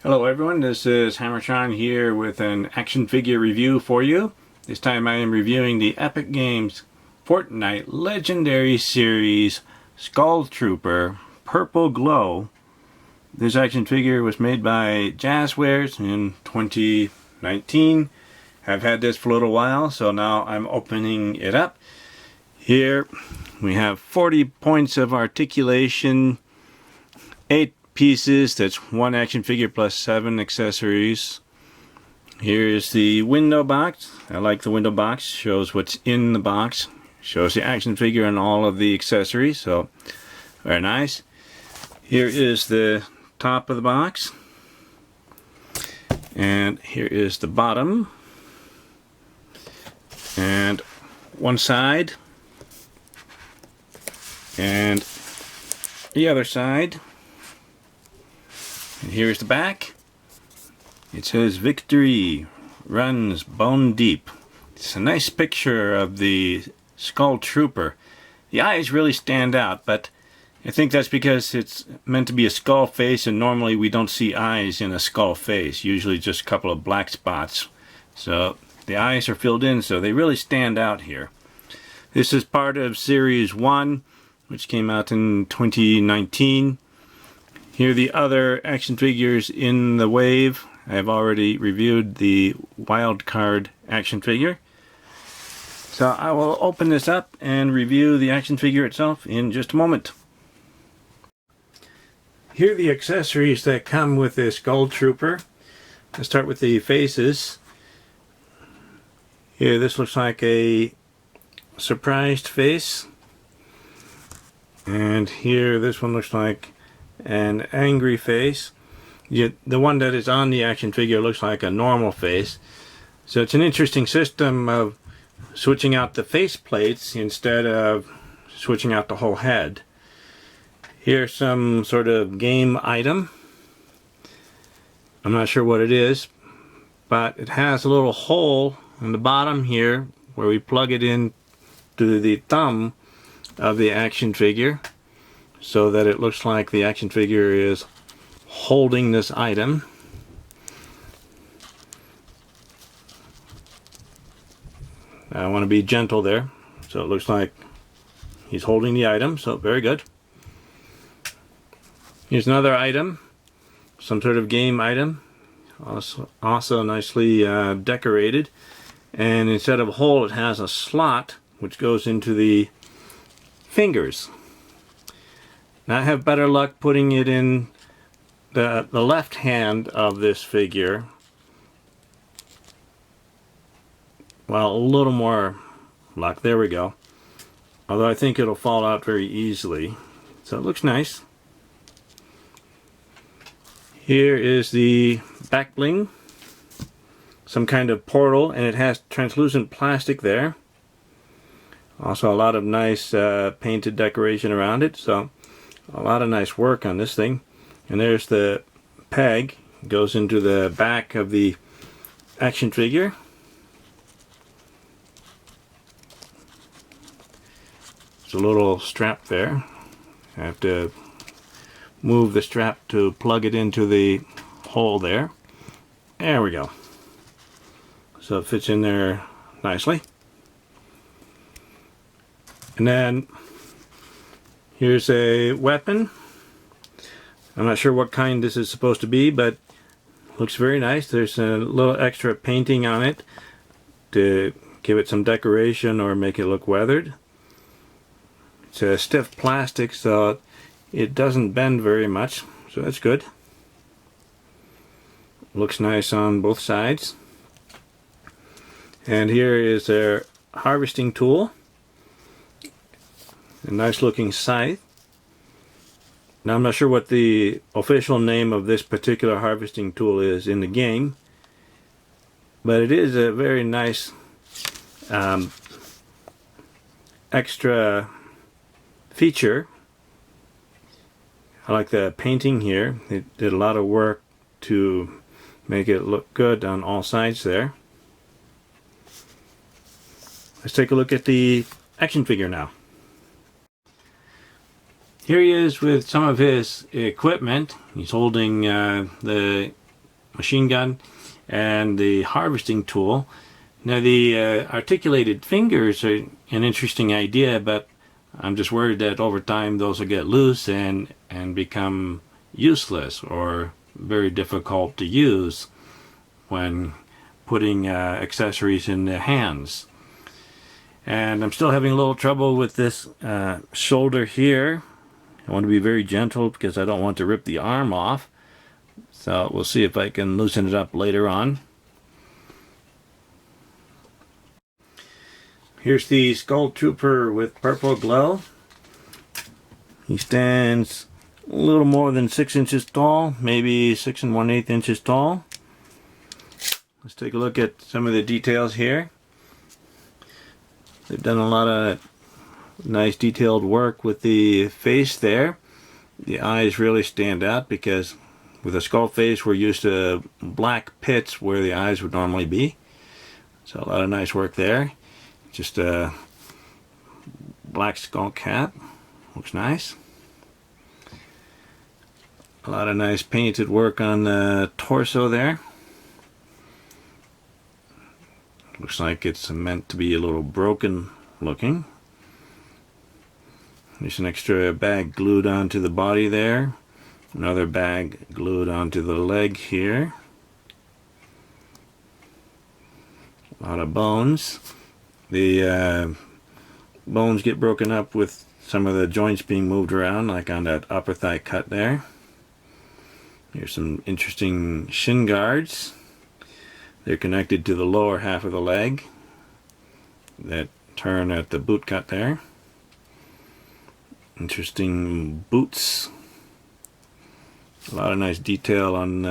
Hello everyone, this is HammerTron here with an action figure review for you. This time I am reviewing the Epic Games Fortnite Legendary Series Skull Trooper Purple Glow. This action figure was made by Jazwares in 2019. I've had this for a little while, so now I'm opening it up. Here we have 40 points of articulation, 8 pieces, that's one action figure plus 7 accessories. Here's the window box. I like the window box, shows what's in the box, shows the action figure and all of the accessories, so very nice. Here is the top of the box, and here is the bottom, and one side and the other side. And here's the back. It says "Victory runs bone deep." It's a nice picture of the Skull Trooper. The eyes really stand out, but I think that's because it's meant to be a skull face, and normally we don't see eyes in a skull face, usually just a couple of black spots. So the eyes are filled in, so they really stand out here. This is part of Series 1, which came out in 2019. Here are the other action figures in the wave. I've already reviewed the wild card action figure. So I will open this up and review the action figure itself in just a moment. Here are the accessories that come with this Skull Trooper. Let's start with the faces. Here, this looks like a surprised face. And here, this one looks like an angry face. The one that is on the action figure looks like a normal face. So it's an interesting system of switching out the face plates instead of switching out the whole head. Here's some sort of game item. I'm not sure what it is, but it has a little hole on the bottom here where we plug it in to the thumb of the action figure, so that it looks like the action figure is holding this item. I want to be gentle there, so it looks like he's holding the item, so very good. Here's another item, some sort of game item, also nicely decorated, and instead of a hole it has a slot which goes into the fingers. Now I have better luck putting it in the left hand of this figure. Well, a little more luck. There we go. Although I think it'll fall out very easily. So it looks nice. Here is the back bling. Some kind of portal, and it has translucent plastic there. Also a lot of nice painted decoration around it, so a lot of nice work on this thing. And there's the peg. It goes into the back of the action figure. There's a little strap there. I have to move the strap to plug it into the hole there. There we go. So it fits in there nicely. And then here's a weapon. I'm not sure what kind this is supposed to be, but looks very nice. There's a little extra painting on it to give it some decoration or make it look weathered. It's a stiff plastic, so it doesn't bend very much, so that's good. Looks nice on both sides. And here is their harvesting tool. A nice looking scythe. Now I'm not sure what the official name of this particular harvesting tool is in the game, but it is a very nice extra feature. I like the painting here. It did a lot of work to make it look good on all sides there. Let's take a look at the action figure now. Here he is with some of his equipment. He's holding the machine gun and the harvesting tool. Now the articulated fingers are an interesting idea, but I'm just worried that over time those will get loose and become useless or very difficult to use when putting accessories in the hands. And I'm still having a little trouble with this shoulder here. I want to be very gentle because I don't want to rip the arm off. So we'll see if I can loosen it up later on. Here's the Skull Trooper with purple glow. He stands a little more than 6 inches tall, maybe 6 1/8 inches tall. Let's take a look at some of the details here. They've done a lot of nice detailed work with the face there. The eyes really stand out because with a skull face we're used to black pits where the eyes would normally be. So a lot of nice work there. Just a black skull cap. Looks nice. A lot of nice painted work on the torso there. Looks like it's meant to be a little broken looking. There's an extra bag glued onto the body there. Another bag glued onto the leg here. A lot of bones. The bones get broken up with some of the joints being moved around, like on that upper thigh cut there. Here's some interesting shin guards. They're connected to the lower half of the leg that turn at the boot cut there. Interesting boots. A lot of nice detail on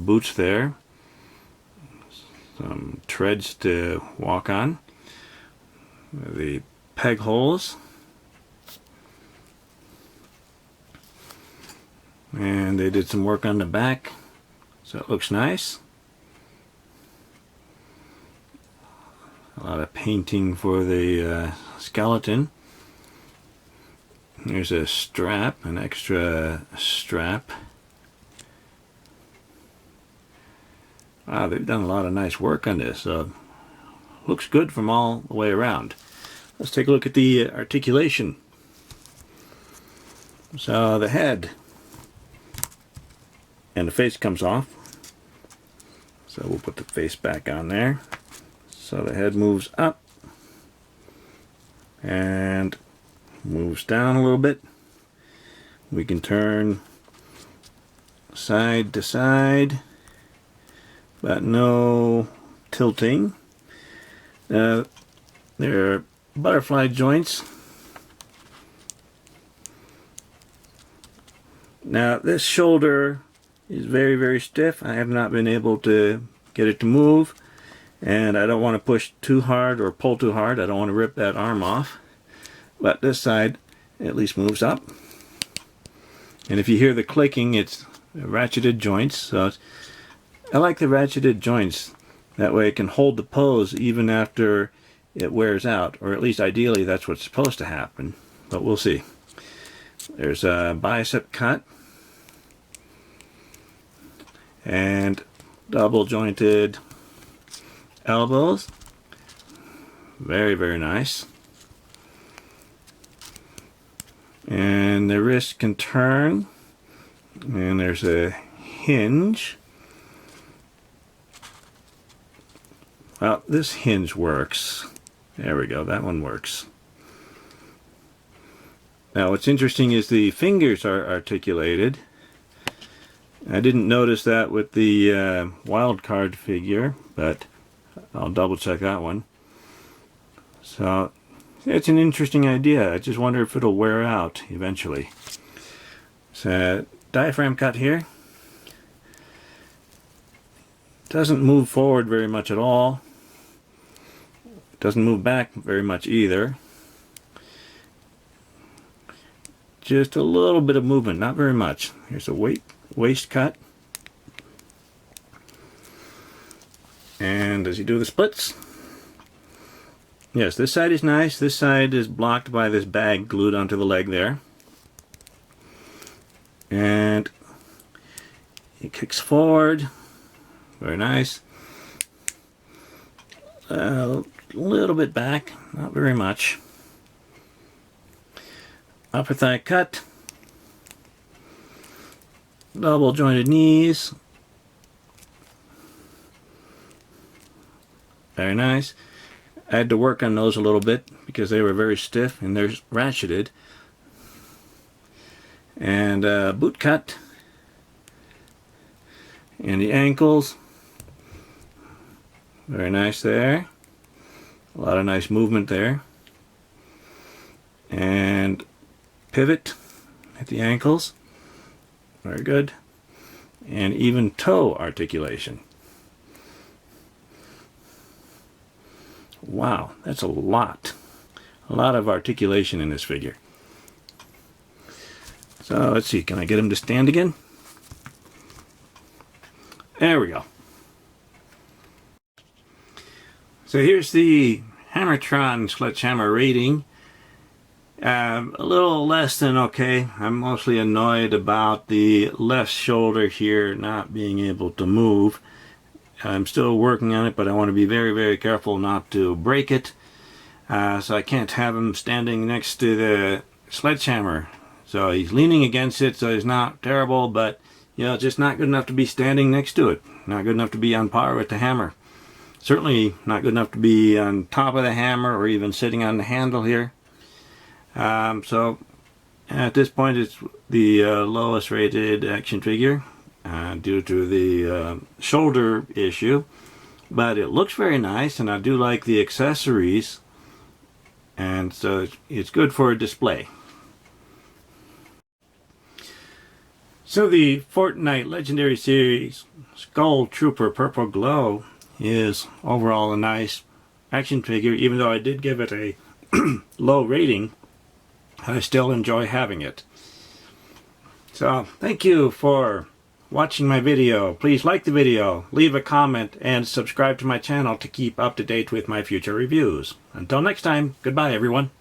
boots there. Some treads to walk on. The peg holes. And they did some work on the back, so it looks nice. A lot of painting for the skeleton. There's a strap, an extra strap. Wow, they've done a lot of nice work on this. Looks good from all the way around. Let's take a look at the articulation. So the head and the face comes off. So we'll put the face back on there. So the head moves up and moves down a little bit. We can turn side to side, but no tilting. There are butterfly joints. Now this shoulder is very, very stiff. I have not been able to get it to move, and I don't want to push too hard or pull too hard. I don't want to rip that arm off. But this side at least moves up. And if you hear the clicking, it's ratcheted joints. So I like the ratcheted joints. That way it can hold the pose even after it wears out, or at least ideally that's what's supposed to happen, but we'll see. There's a bicep cut and double jointed elbows. Very, very nice. And the wrist can turn, and there's a hinge. Well, this hinge works. There we go, that one works. Now what's interesting is the fingers are articulated. I didn't notice that with the wild card figure, but I'll double check that one. So it's an interesting idea. I just wonder if it'll wear out eventually. So diaphragm cut here. Doesn't move forward very much at all. Doesn't move back very much either. Just a little bit of movement, not very much. Here's a waist cut. And does he do the splits? Yes, this side is nice. This side is blocked by this bag glued onto the leg there. And he kicks forward. Very nice. A little bit back, not very much. Upper thigh cut. Double jointed knees. Very nice. I had to work on those a little bit because they were very stiff and they're ratcheted. And boot cut. And the ankles. Very nice there. A lot of nice movement there. And pivot at the ankles. Very good. And even toe articulation. Wow, that's a lot. A lot of articulation in this figure. So let's see, can I get him to stand again? There we go. So here's the HammerTron Sledgehammer rating. A little less than okay. I'm mostly annoyed about the left shoulder here not being able to move. I'm still working on it, but I want to be very, very careful not to break it. So I can't have him standing next to the sledgehammer. So he's leaning against it, so he's not terrible, but you know, just not good enough to be standing next to it. Not good enough to be on par with the hammer. Certainly not good enough to be on top of the hammer or even sitting on the handle here. So at this point it's the lowest rated action figure due to the shoulder issue, but it looks very nice and I do like the accessories, and so it's good for a display. So the Fortnite Legendary Series Skull Trooper Purple Glow is overall a nice action figure. Even though I did give it a low rating, I still enjoy having it. So thank you for watching my video. Please like the video, leave a comment, and subscribe to my channel to keep up to date with my future reviews. Until next time, goodbye everyone.